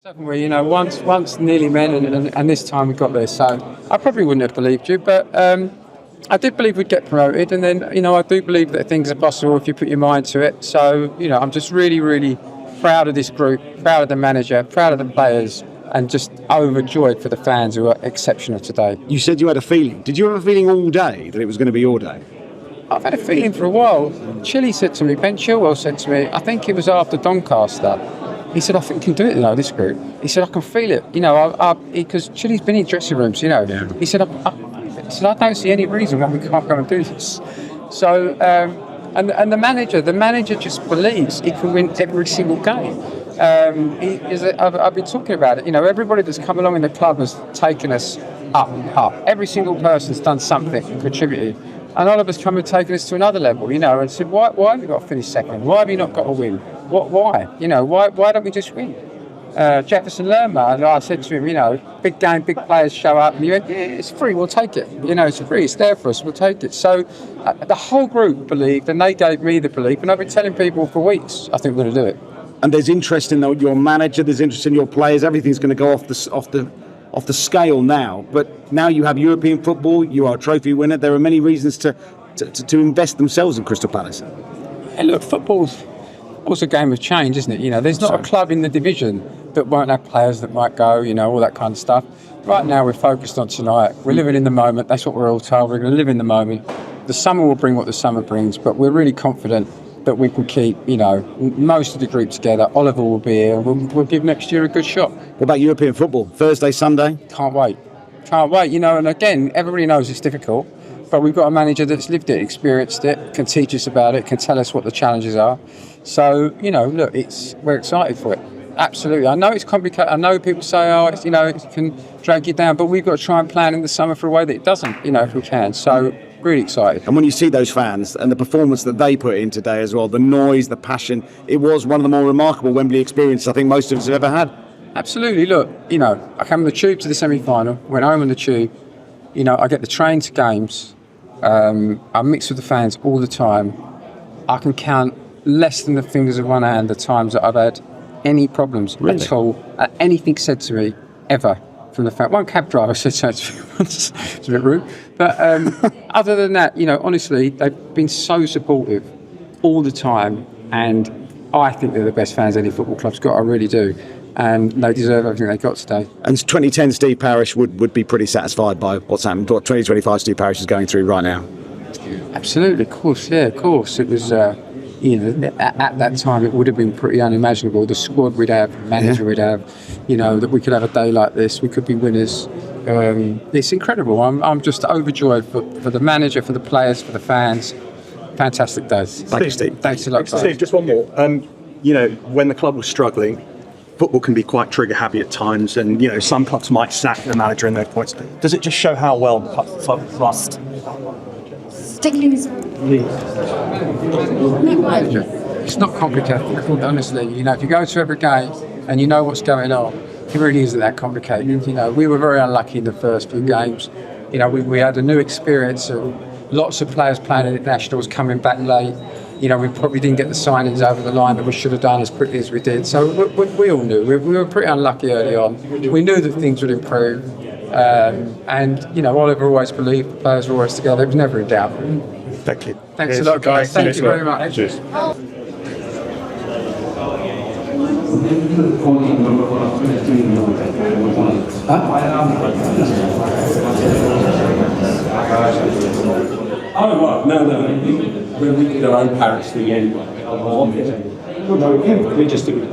Definitely, once nearly men, and this time we got there. So I probably wouldn't have believed you, but I did believe we'd get promoted, and then I do believe that things are possible if you put your mind to it. So I'm just really, really proud of this group, proud of the manager, proud of the players, and just overjoyed for the fans who are exceptional today. You said you had a feeling. Did you have a feeling all day that it was going to be your day? I've had a feeling for a while. Chile said to me, Ben Chilwell said to me, I think it was after Doncaster. He said, I think we can do it, this group. He said, I can feel it, because Chile's been in dressing rooms, Yeah. He said, I don't see any reason why we can't go and do this. So, and the manager just believes he can win every single game. I've been talking about it, everybody that's come along in the club has taken us up. Every single person's done something and contributed. And all of us come and taken us to another level, and said, why have you got to finish second? Why have you not got to win? Why? Why don't we just win? Jefferson Lerma, I said to him, big game, big players show up, and he went, yeah, it's free, we'll take it. It's free, it's there for us, we'll take it. So the whole group believed, and they gave me the belief, and I've been telling people for weeks, I think we're going to do it. And there's interest in your manager, there's interest in your players, everything's going to go off the scale now. But now you have European football, you are a trophy winner, there are many reasons to invest themselves in Crystal Palace. Hey, look, football's a game of change, isn't it? There's not a club in the division that won't have players that might go, all that kind of stuff. Right now we're focused on tonight. We're living in the moment. That's what we're all told. We're going to live in the moment. The summer will bring what the summer brings, but we're really confident that we can keep, most of the group together. Oliver will be here. We'll give next year a good shot. What about European football? Thursday, Sunday? Can't wait. And again, everybody knows it's difficult, but we've got a manager that's lived it, experienced it, can teach us about it, can tell us what the challenges are. So, look, we're excited for it. Absolutely. I know it's complicated. I know people say, it can drag you down, but we've got to try and plan in the summer for a way that it doesn't, if we can. So, really excited. And when you see those fans and the performance that they put in today as well, the noise, the passion, it was one of the more remarkable Wembley experiences I think most of us have ever had. Absolutely. Look, I came on the tube to the semi-final, went home on the tube, I get the train to games, I mix with the fans all the time. I can count less than the fingers of one hand the times that I've had any problems at all, anything said to me, ever, from the fan. One cab driver said to me once, it's a bit rude, but other than that, honestly, they've been so supportive all the time, and I think they're the best fans any football club's got, I really do. And they deserve everything they got today. And 2010 Steve Parish would be pretty satisfied by what's happened, what 2025 Steve Parish is going through right now. Absolutely, of course. It was, at that time it would have been pretty unimaginable. The squad we'd have, the manager we'd have, that we could have a day like this, we could be winners. It's incredible. I'm just overjoyed for the manager, for the players, for the fans. Fantastic days. Thank you, Steve. Thanks a lot, guys. Steve, just one more. When the club was struggling, football can be quite trigger happy at times, and some clubs might sack the manager in their points. Does it just show how well the club rust? It's not complicated, honestly. If you go to every game and you know what's going on, it really isn't that complicated. We were very unlucky in the first few games. We had a new experience of lots of players playing at internationals coming back late. We probably didn't get the signings over the line that we should have done as quickly as we did. So we all knew. We were pretty unlucky early on. We knew that things would improve. Oliver always believed the players were always together. It was never in doubt. Thank you. Thanks a lot, guys. Thank you very much. Cheers. Oh, right. No. We did our own Paris thing anyway. We just did it.